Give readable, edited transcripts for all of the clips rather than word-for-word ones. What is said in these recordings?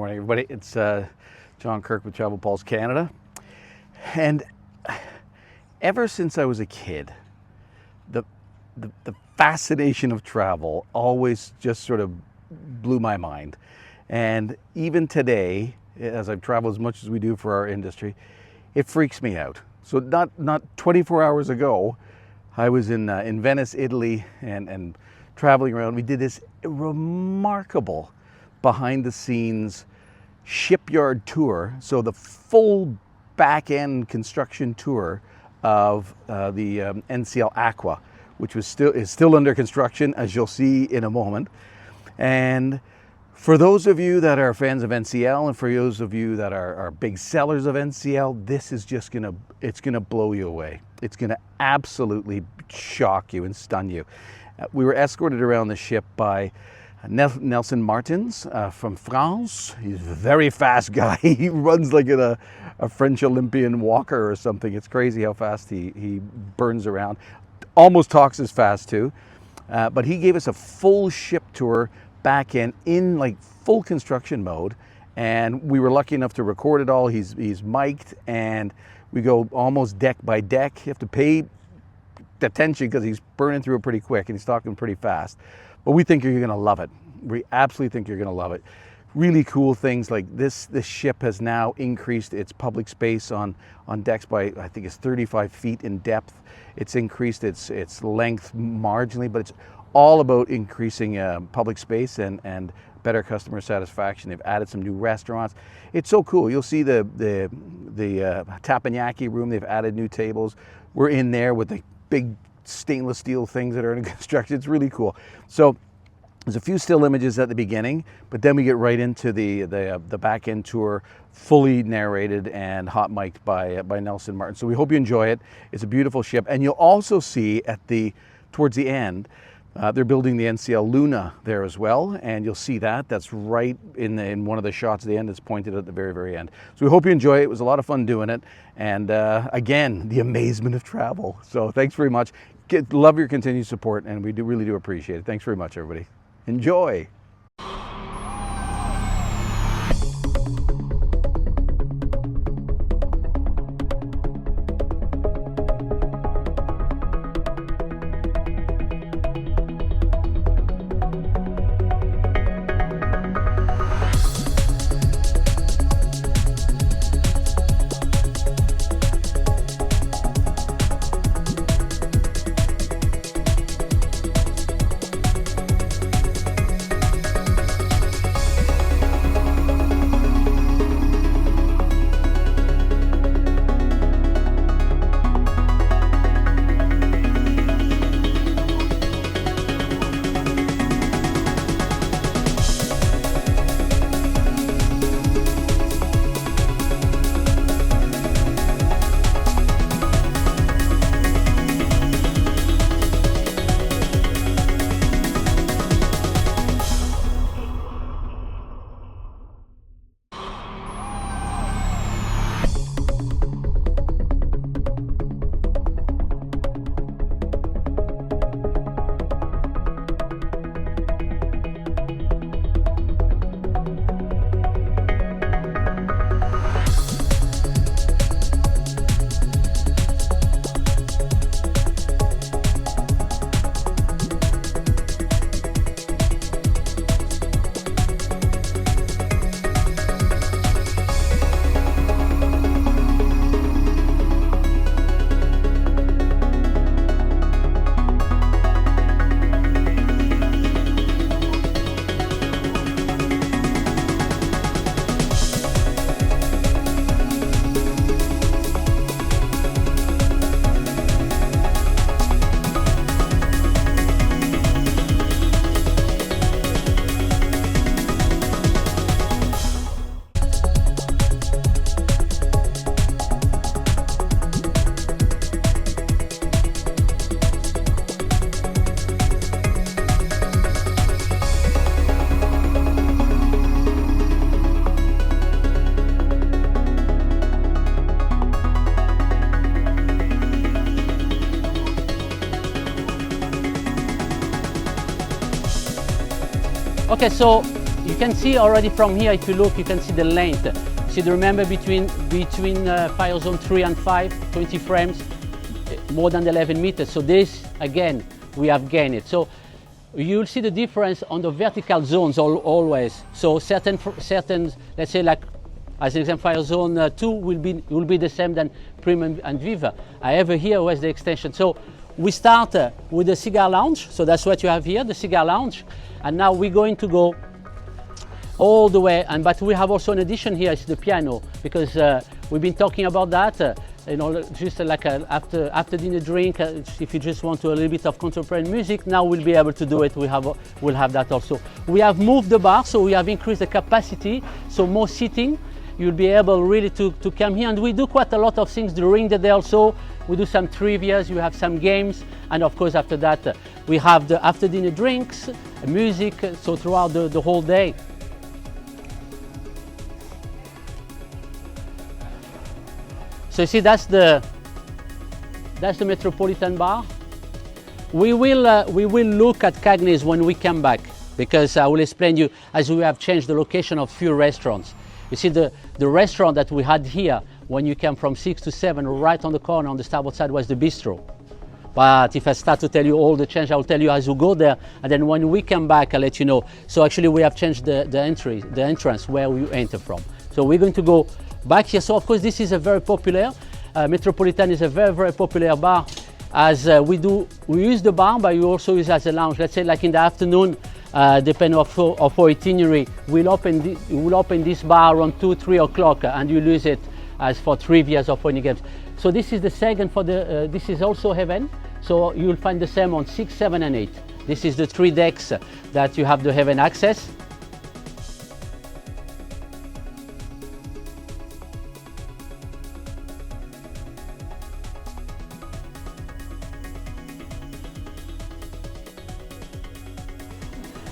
morning, everybody. It's John Kirk with Travel Pulse Canada. And ever since I was a kid, the fascination of travel always just sort of blew my mind. And even today, as I've traveled as much as we do for our industry, it freaks me out. So not 24 hours ago, I was in Venice, Italy, and traveling around. We did this remarkable behind-the-scenes shipyard tour. So the full back-end construction tour of the NCL Aqua, which is still under construction, as you'll see in a moment. And for those of you that are fans of NCL, and for those of you that are big sellers of NCL, this is just it's gonna blow you away. It's gonna absolutely shock you and stun you. We were escorted around the ship by Nelson Martins from France. He's a very fast guy. He runs like a French Olympian walker or something. It's crazy how fast he burns around. Almost talks as fast too. But he gave us a full ship tour back in like full construction mode. And we were lucky enough to record it all. He's mic'd, and we go almost deck by deck. You have to pay attention because he's burning through it pretty quick and he's talking pretty fast. But we think you're gonna love it. We absolutely think you're gonna love it. Really cool things like this ship has now increased its public space on decks by, I think it's 35 feet in depth. It's increased its length marginally, but it's all about increasing public space and better customer satisfaction. They've added some new restaurants. It's so cool. You'll see the teppanyaki room. They've added new tables. We're in there with the big stainless steel things that are in construction. It's really cool. So there's a few still images at the beginning, but then we get right into the back end tour, fully narrated and hot mic'd by Nelson Martin. So we hope you enjoy it. It's a beautiful ship, and you'll also see towards the end, they're building the NCL Luna there as well, and you'll see that's right in one of the shots at the end. It's pointed at the very, very end. So we hope you enjoy it. It was a lot of fun doing it, and again, the amazement of travel. So thanks very much. Love your continued support, and we really do appreciate it. Thanks very much, everybody. Enjoy. Okay, so you can see already from here, if you look, you can see the length. See, remember between fire zone 3 and 5, 20 frames, more than 11 meters. So this, again, we have gained it. So you'll see the difference on the vertical zones always. So certain, let's say like, as an example, fire zone 2 will be the same than Prim and Viva. However, here was the extension. So we start with the cigar lounge. So that's what you have here, the cigar lounge. And now we're going to go all the way. But we have also an addition here, it's the piano, because we've been talking about that. You know, just like after dinner drink, if you just want to a little bit of contemporary music, now we'll be able to do it. We'll have that also. We have moved the bar, so we have increased the capacity, so more seating. You'll be able really to come here, and we do quite a lot of things during the day also. We do some trivias, you have some games, and of course after that we have the after dinner drinks, music, so throughout the whole day. So you see, that's the Metropolitan bar. We will look at Cagney's when we come back, because I will explain you as we have changed the location of few restaurants. You see, the restaurant that we had here when you came from 6 to 7, right on the corner on the starboard side, was the bistro. But if I start to tell you all the change, I'll tell you as you go there, and then when we come back, I'll let you know. So actually we have changed the entrance where we enter from. So we're going to go back here. So of course this is a very popular, Metropolitan is a very, very popular bar, as we use the bar, but we also use it as a lounge. Let's say like in the afternoon, depending on our itinerary, we'll open this bar around 2, 3 o'clock, and you'll use it as for trivias or for any games. So this is the second for the, this is also Heaven. So you'll find the same on 6, 7 and 8. This is the 3 decks that you have the Heaven access.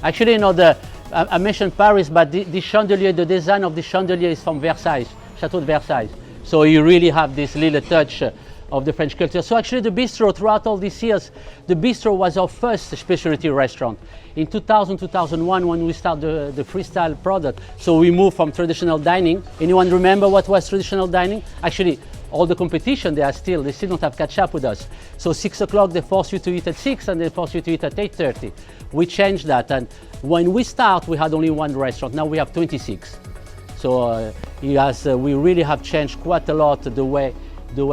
Actually, you know, I mentioned Paris, but the chandelier, the design of the chandelier is from Versailles, Chateau de Versailles. So you really have this little touch of the French culture. So actually the bistro, throughout all these years, the bistro was our first specialty restaurant. In 2000, 2001, when we started the freestyle product, so we moved from traditional dining. Anyone remember what was traditional dining? Actually, all the competition, they still don't have catch up with us. So 6 o'clock, they force you to eat at 6, and they force you to eat at 8:30. We changed that, and when we start, we had only 1 restaurant. Now we have 26. So we really have changed quite a lot the way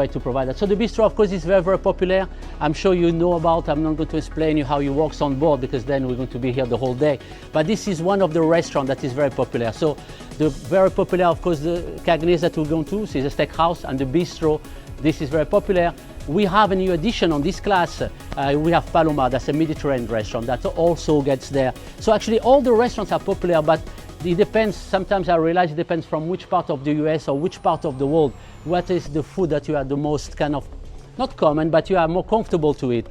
to provide that. So the bistro, of course, is very, very popular. I'm sure you know about. I'm not going to explain you how it works on board, because then we're going to be here the whole day. But this is one of the restaurants that is very popular. So the very popular, of course, the Cagney's that we're going to see is a steakhouse, and the bistro. This is very popular. We have a new addition on this class. We have Paloma, that's a Mediterranean restaurant that also gets there. So actually all the restaurants are popular, but it depends. Sometimes I realize it depends from which part of the US or which part of the world. What is the food that you are the most kind of, not common, but you are more comfortable to eat.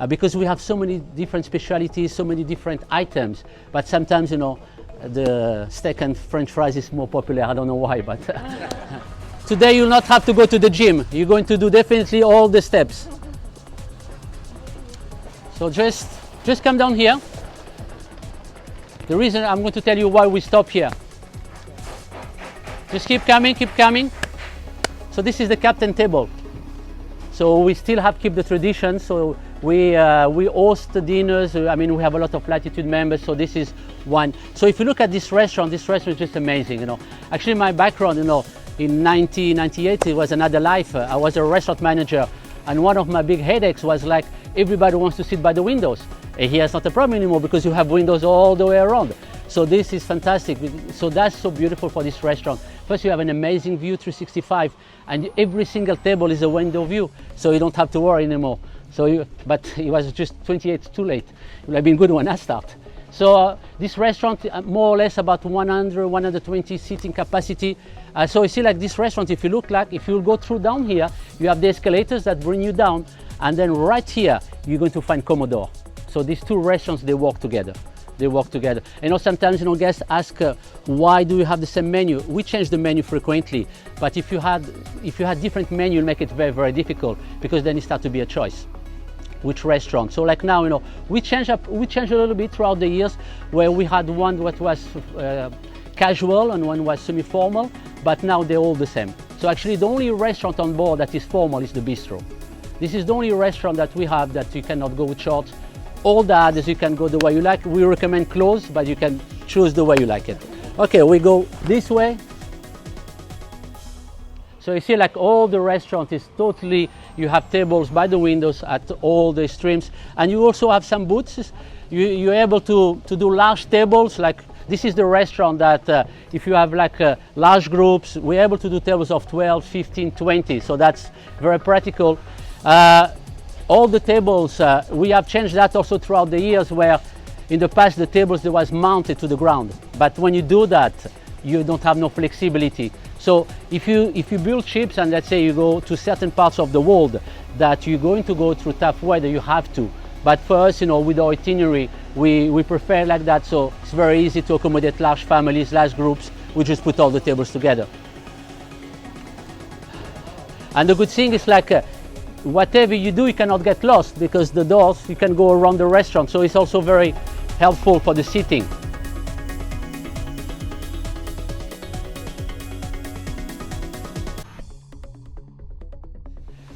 Because we have so many different specialities, so many different items. But sometimes, you know, the steak and French fries is more popular. I don't know why, but today you'll not have to go to the gym. You're going to do definitely all the steps. So just come down here. The reason I'm going to tell you why we stop here. Just keep coming, keep coming. So this is the captain table. So we still have keep the tradition. So we host the dinners. I mean, we have a lot of Latitude members. So this is one. So if you look at this restaurant is just amazing. You know, actually my background, you know, in 1998 it was another life. I was a restaurant manager, and one of my big headaches was like everybody wants to sit by the windows. And here it's not a problem anymore because you have windows all the way around. So this is fantastic. So that's so beautiful for this restaurant. First, you have an amazing view, 365, and every single table is a window view, so you don't have to worry anymore. So, but it was just 28 too late. It would have been good when I start. So this restaurant, more or less about 100, 120 seating capacity. So you see, like this restaurant, if you look like, if you go through down here, you have the escalators that bring you down, and then right here, you're going to find Commodore. So these two restaurants, they work together. They work together. You know, sometimes, you know, guests ask, why do you have the same menu? We change the menu frequently, but if you had different menu, it'll make it very, very difficult, because then it starts to be a choice. which restaurant. So like now, we changed a little bit throughout the years, where we had one that was casual and one was semi-formal, but now they're all the same. So actually the only restaurant on board that is formal is the bistro. This is the only restaurant that we have that you cannot go with shorts. All the others you can go the way you like. We recommend clothes, but you can choose the way you like it. Okay, we go this way. So you see, like, all the restaurant is totally, you have tables by the windows at all the streams, and you also have some booths. You're able to do large tables. Like, this is the restaurant that if you have like large groups, we're able to do tables of 12, 15, 20. So that's very practical. All the tables, we have changed that also throughout the years, where in the past the tables, they was mounted to the ground. But when you do that, you don't have no flexibility. So if you build ships, and let's say you go to certain parts of the world that you're going to go through tough weather, you have to. But for us, with our itinerary, we prefer like that. So it's very easy to accommodate large families, large groups. We just put all the tables together. And the good thing is, like, whatever you do, you cannot get lost, because the doors, you can go around the restaurant. So it's also very helpful for the seating.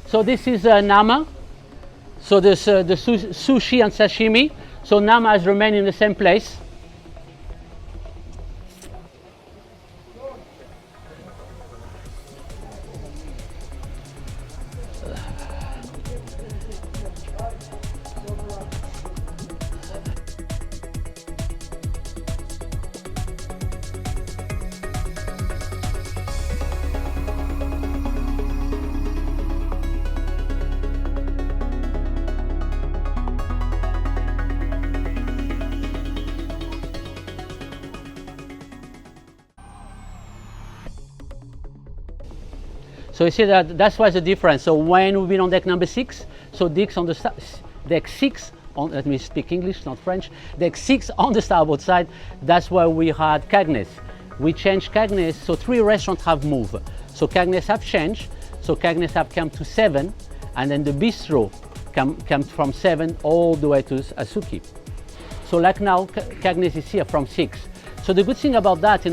So this is Nama. So this the sushi and sashimi. So Nama has remained in the same place. So you see that's why the difference. So when we've been on deck number 6, so decks on the deck 6 on, let me speak English, not French. Deck 6 on the starboard side, that's where we had Cagnes. We changed Cagnes, so 3 restaurants have moved. So Cagnes have changed, so Cagnes have come to 7, and then the bistro come from 7 all the way to Asuki. So like now, Cagnes is here from 6. So the good thing about that,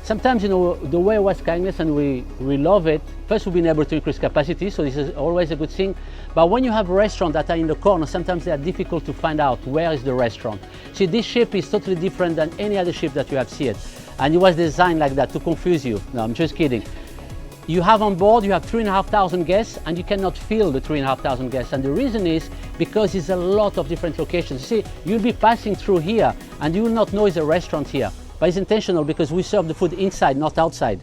sometimes, the way was Cagnes, and we love it. First, we've been able to increase capacity, so this is always a good thing. But when you have restaurants that are in the corner, sometimes they are difficult to find out where is the restaurant. See, this ship is totally different than any other ship that you have seen. And it was designed like that to confuse you. No, I'm just kidding. You have on board, you have 3,500 guests, and you cannot fill the 3,500 guests. And the reason is because it's a lot of different locations. See, you'll be passing through here, and you will not know it's a restaurant here. But it's intentional, because we serve the food inside, not outside.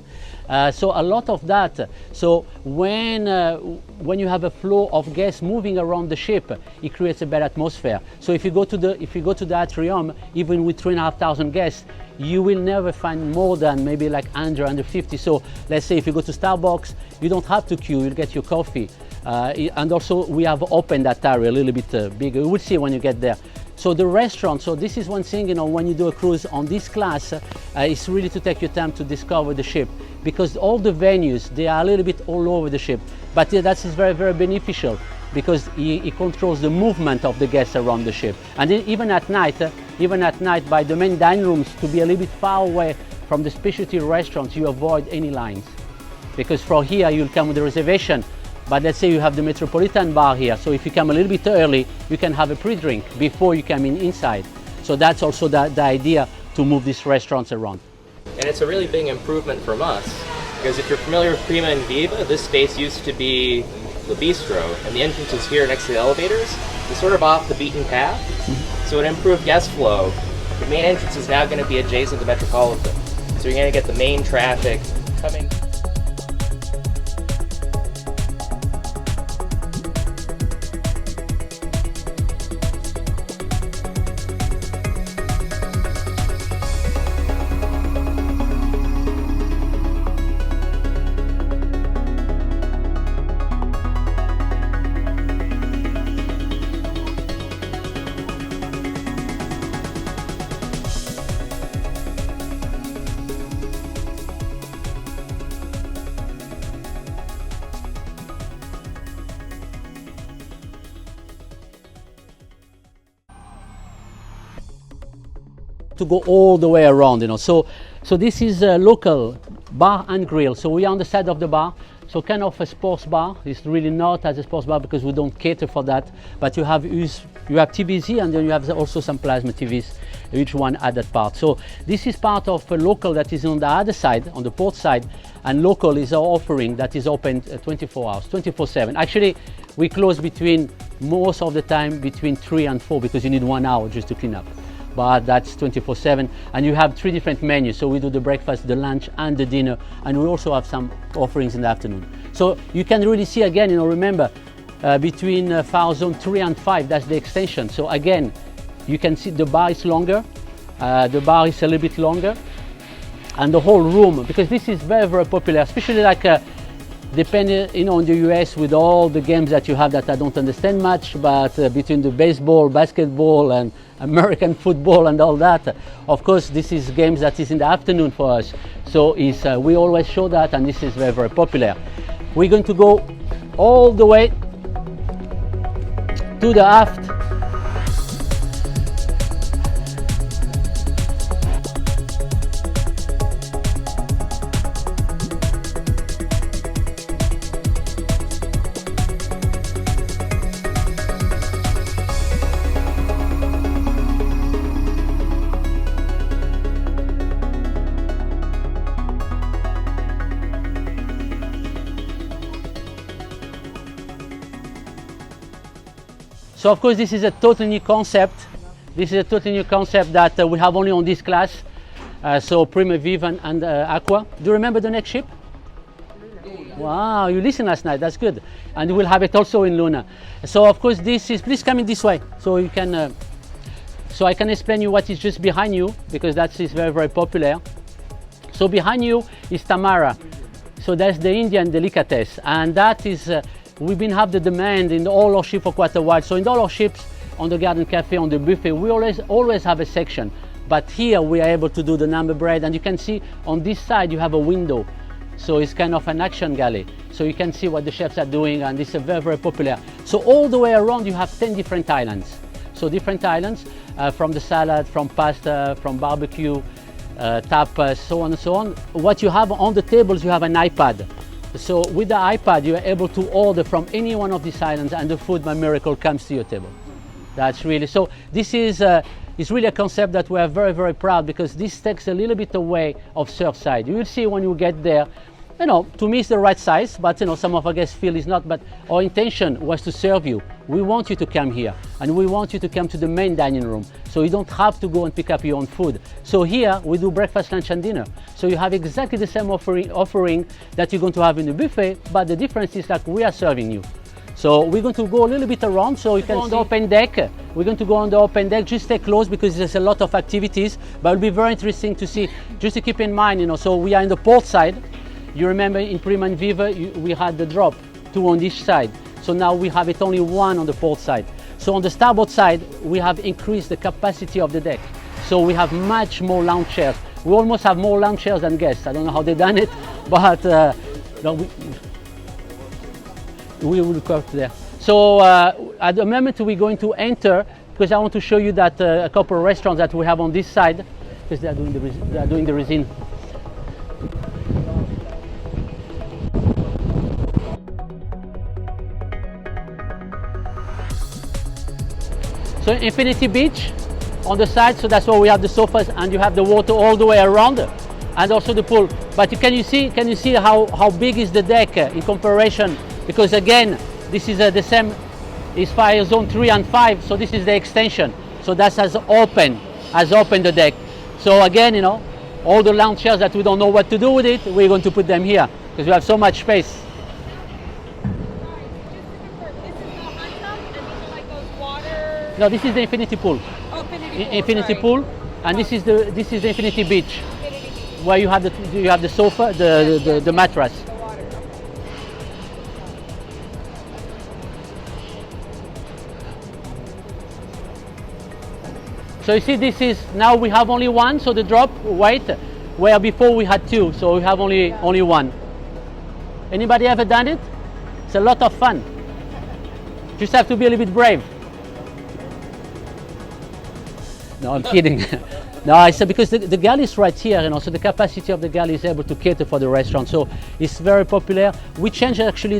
So a lot of that. So when you have a flow of guests moving around the ship, it creates a better atmosphere. So if you go to the Atrium, even with 3,500 guests, you will never find more than maybe like 150. So let's say if you go to Starbucks, you don't have to queue, you'll get your coffee. And also we have opened that area a little bit bigger. You will see when you get there. So the restaurant, so this is one thing, when you do a cruise on this class, it's really to take your time to discover the ship, because all the venues, they are a little bit all over the ship. But that is very, very beneficial, because it controls the movement of the guests around the ship. And even at night, by the main dining rooms, to be a little bit far away from the specialty restaurants, you avoid any lines. Because from here, you'll come with a reservation. But let's say you have the Metropolitan bar here, so if you come a little bit early, you can have a pre-drink before you come inside. So that's also the idea, to move these restaurants around. And it's a really big improvement from us, because if you're familiar with Prima and Viva, this space used to be the bistro, and the entrance is here next to the elevators. It's sort of off the beaten path, so it improved guest flow. The main entrance is now going to be adjacent to Metropolitan, so you're going to get the main traffic coming. to go all the way around, you know. So this is a local bar and grill. So we are on the side of the bar. So kind of a sports bar. It's really not as a sports bar because we don't cater for that. But you have TVs, and then you have also some plasma TVs, each one at that part. So this is part of a local that is on the other side, on the port side, and local is our offering that is open 24 hours, 24/7. Actually, we close between, most of the time, between 3 and 4 because you need 1 hour just to clean up. But that's 24/7, and you have 3 different menus. So we do the breakfast, the lunch, and the dinner, and we also have some offerings in the afternoon. So you can really see again, you know, remember, between fire zone 3 and 5, that's the extension. So again, you can see the bar is longer, the bar is a little bit longer, and the whole room, because this is very, very popular, especially like depending, you know, in the US with all the games that you have that I don't understand much, but between the baseball, basketball, and American football and all that, of course, this is games that is in the afternoon for us. So we always show that, and this is very, very popular. We're going to go all the way to the aft. So of course this is a totally new concept. This is a totally new concept that we have only on this class. So Prima Viva and Aqua. Do you remember the next ship? Wow, you listened last night, that's good. And we'll have it also in Luna. So of course this is, please come in this way. So you can, so I can explain you what is just behind you, because that is very, very popular. So behind you is Tamara. So that's the Indian delicatessen. And that is, we've been have the demand in all our ships for quite a while. So in all our ships, on the Garden Cafe, on the buffet, we always have a section. But here we are able to do the number bread, and you can see on this side you have a window. So it's kind of an action galley. So you can see what the chefs are doing, and this is very, very popular. So all the way around you have 10 different islands. So different islands, from the salad, from pasta, from barbecue, tapas, so on and so on. What you have on the tables, you have an iPad. So with the iPad, you are able to order from any one of these islands, and the food by miracle comes to your table. That's really, so this is it's really a concept that we are very, very proud, because this takes a little bit away of Surfside. You will see when you get there, you know, to me it's the right size, but you know, some of our guests feel it's not, but our intention was to serve you. We want you to come here, and we want you to come to the main dining room, so you don't have to go and pick up your own food. So here we do breakfast, lunch, and dinner. So you have exactly the same offering that you're going to have in the buffet, but the difference is that we are serving you. So we're going to go a little bit around, so you can on the open deck. We're going to go on the open deck. Just stay close because there's a lot of activities, but it'll be very interesting to see. Just to keep in mind, you know, so we are in the port side. You remember in Prima and Viva, we had the drop, 2 on each side. So now we have it only 1 on the port side. So on the starboard side, we have increased the capacity of the deck. So we have much more lounge chairs. We almost have more lounge chairs than guests. I don't know how they've done it, but no, we will go up there. So at the moment we're going to enter, because I want to show you that a couple of restaurants that we have on this side, because they are doing the resin. So Infinity Beach on the side, so that's where we have the sofas, and you have the water all the way around, and also the pool. But can you see how big is the deck in comparison? Because again, this is the same, is fire zone 3 and 5, so this is the extension. So that's as open the deck. So again, you know, all the lounge chairs that we don't know what to do with it, we're going to put them here because we have so much space. No, this is the infinity pool. Oh, infinity pool, and this is the infinity beach, where you have the sofa, the mattress. So you see, this is now we have only 1. So the drop weight, where before we had 2. So we have only 1. Anybody ever done it? It's a lot of fun. Just have to be a little bit brave. No, I'm kidding. No, I said because the galley is right here, so the capacity of the galley is able to cater for the restaurant. So it's very popular. We changed actually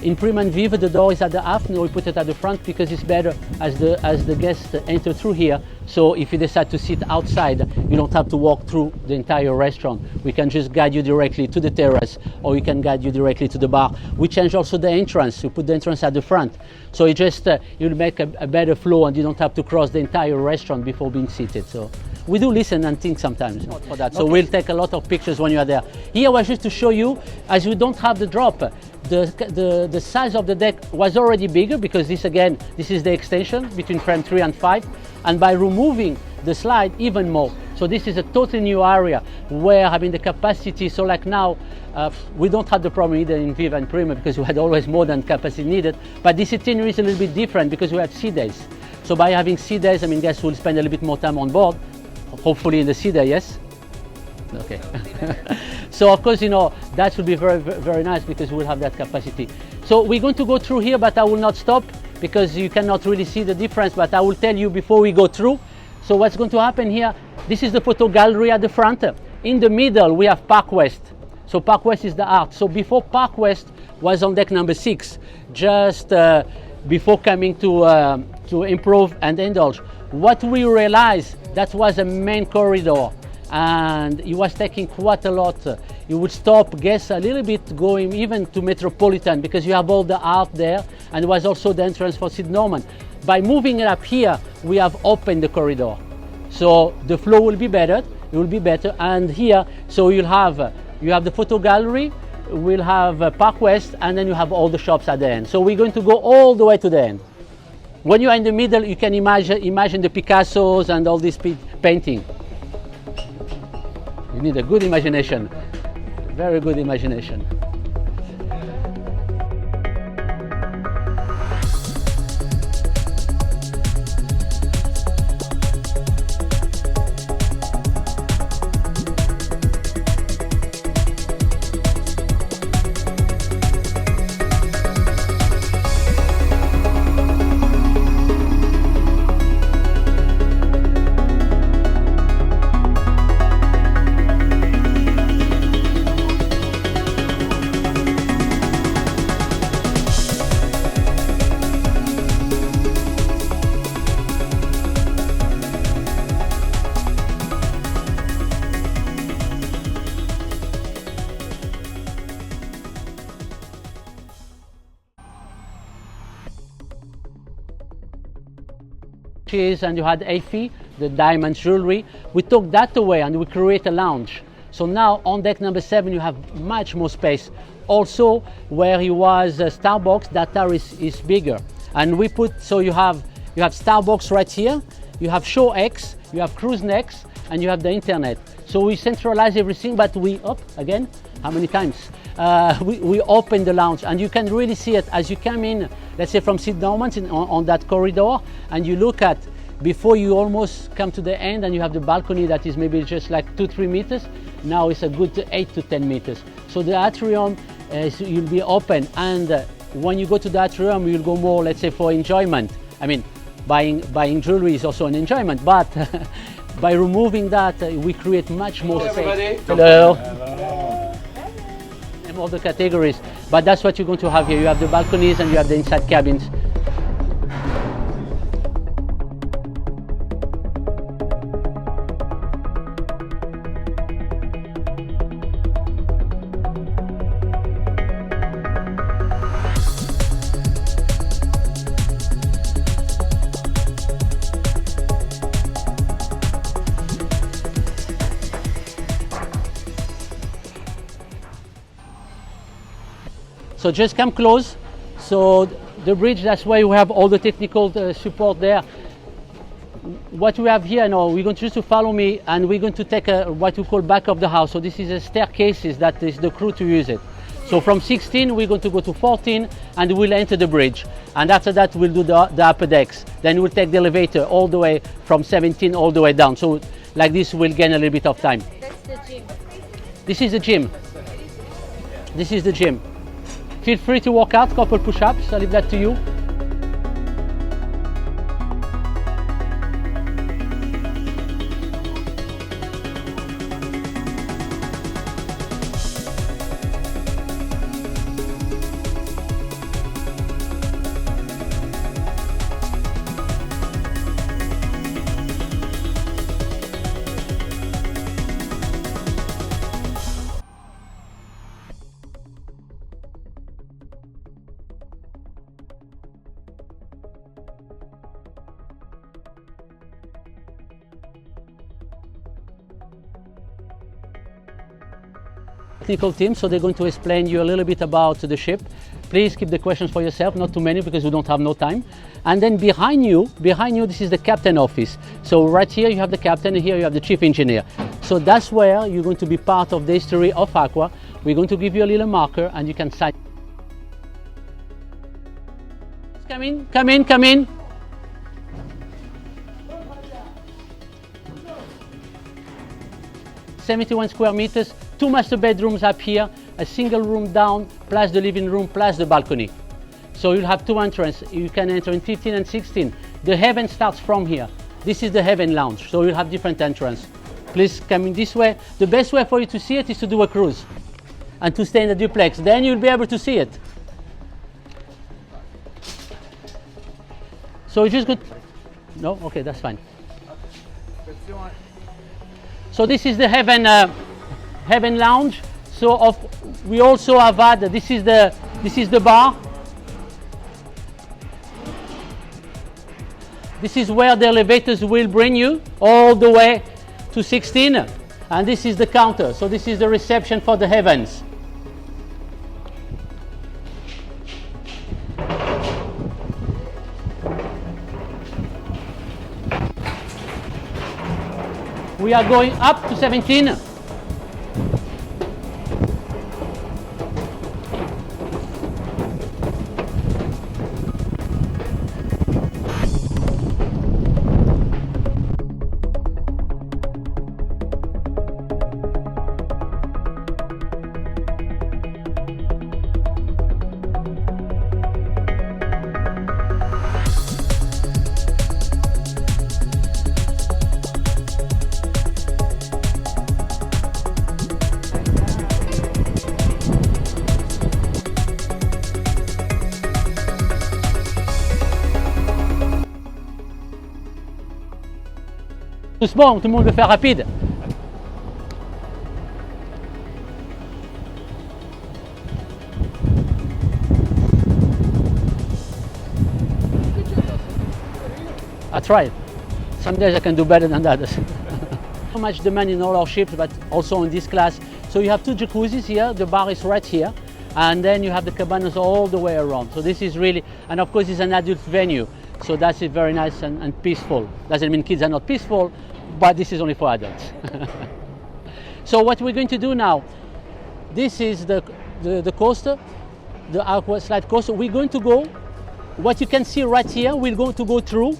in Prima and Viva, the door is at the aft, we put it at the front because it's better as the guests enter through here. So if you decide to sit outside, you don't have to walk through the entire restaurant. We can just guide you directly to the terrace, or we can guide you directly to the bar. We changed also the entrance. We put the entrance at the front. So it just, you'll make a better flow and you don't have to cross the entire restaurant before being seated. So we do listen and think sometimes for that. So we'll take a lot of pictures when you are there. Here was just to show you, as we don't have the drop, the size of the deck was already bigger because this is the extension between frame 3 and 5. And by removing the slide, even more. So this is a totally new area where having the capacity, so like now, we don't have the problem either in Viva and Prima because we had always more than capacity needed, but this itinerary is a little bit different because we have sea days. So by having sea days, guests will spend a little bit more time on board, hopefully in the sea day, yes? Okay. So of course, that will be very, very nice because we'll have that capacity. So we're going to go through here, but I will not stop because you cannot really see the difference, but I will tell you before we go through. So what's going to happen here, this is the photo gallery at the front. In the middle, we have Park West. So Park West is the art. So before Park West was on deck number 6, just before coming to Improve and Indulge, what we realized, that was a main corridor. And it was taking quite a lot. You would stop guests a little bit going even to Metropolitan because you have all the art there, and it was also the entrance for Sid Norman. By moving it up here, we have opened the corridor. So the flow will be better, it will be better. And here, so you have the photo gallery, we'll have Park West, and then you have all the shops at the end. So we're going to go all the way to the end. When you are in the middle, you can imagine the Picassos and all this painting. You need a good imagination, very good imagination. And you had Afi, the diamond jewelry. We took that away and we create a lounge. So now on deck number 7 you have much more space. Also where he was Starbucks, that tower is bigger. And we put, so you have Starbucks right here, you have Show X, you have Cruise Next, and you have the internet. So we centralize everything, but again, how many times? We open the lounge and you can really see it as you come in, let's say from Sid Norman's on that corridor, and you look at, before you almost come to the end and you have the balcony that is maybe just like 2-3 meters, now it's a good 8 to 10 meters. So the atrium will be open, and when you go to the atrium you'll go more, let's say, for enjoyment. Buying jewelry is also an enjoyment, but by removing that we create much more space. Hello. All the categories, but that's what you're going to have here. You have the balconies and you have the inside cabins. So just come close. So the bridge, that's why we have all the technical support there. What we have here now, we're going to just to follow me, and we're going to take what we call back of the house. So this is a staircases that is the crew to use it. So from 16 we're going to go to 14 and we'll enter the bridge. And after that we'll do the upper decks. Then we'll take the elevator all the way from 17 all the way down. So like this we'll gain a little bit of time. That's the gym. This is the gym. This is the gym. Feel free to walk out, couple push-ups, I'll leave that to you. Technical team, so they're going to explain you a little bit about the ship. Please keep the questions for yourself, not too many because we don't have no time. And then behind you, this is the captain office. So right here you have the captain and here you have the chief engineer. So that's where you're going to be part of the history of Aqua. We're going to give you a little marker and you can sign. Come in, come in, come in. "71 square meters, 2 master bedrooms up here, a single room down, plus the living room, plus the balcony. So you'll have 2 entrances. You can enter in 15 and 16. The heaven starts from here. This is the heaven lounge, so you'll have different entrances. Please come in this way. The best way for you to see it is to do a cruise and to stay in the duplex. Then you'll be able to see it. So you just go. No? Okay, that's fine. So this is the heaven lounge. So we also have had, this is the bar. This is where the elevators will bring you all the way to 16. And this is the counter. So this is the reception for the heavens. We are going up to 17. Doucement, tout le monde veut faire rapide. I tried. Some days I can do better than others. So much demand in all our ships, but also in this class. So you have 2 jacuzzis here, the bar is right here, and then you have the cabanas all the way around. So this is really, and of course it's an adult venue. So that's very nice and peaceful. Doesn't mean kids are not peaceful, but this is only for adults. So what we're going to do now, this is the coaster, the Aqua slide coaster. We're going to go, what you can see right here, we'll go through.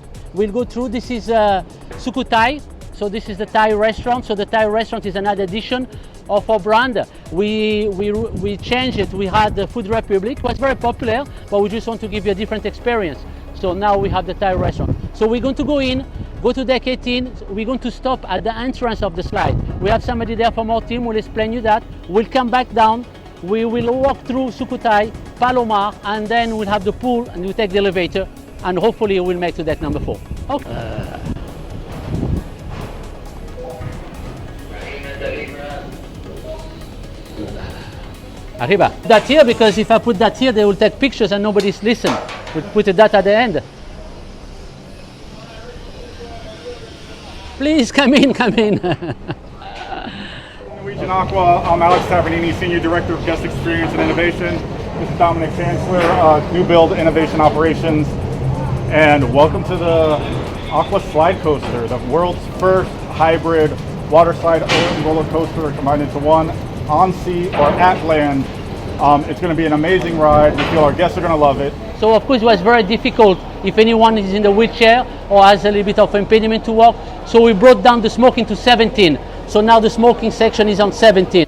This is Sukhothai. So this is the Thai restaurant. So the Thai restaurant is another addition of our brand. We changed it. We had the Food Republic. It was very popular, but we just want to give you a different experience. So now we have the Thai restaurant. So we're going to go in, go to deck 18. We're going to stop at the entrance of the slide. We have somebody there from our team. We'll explain you that. We'll come back down. We will walk through Sukhothai, Palomar, and then we'll have the pool and we'll take the elevator and hopefully we'll make to deck number 4. Okay. Arriba. That here, because if I put that here, they will take pictures and nobody's listen. We'll put that at the end. Please come in, come in. Norwegian Aqua, I'm Alex Tavernini, Senior Director of Guest Experience and Innovation. This is Dominic Chancellor, New Build Innovation Operations. And welcome to the Aqua Slide Coaster, the world's first hybrid water slide and roller coaster combined into one, on sea or at land. It's going to be an amazing ride. We feel our guests are going to love it. So of course it was very difficult if anyone is in the wheelchair or has a little bit of impediment to walk. So we brought down the smoking to 17. So now the smoking section is on 17.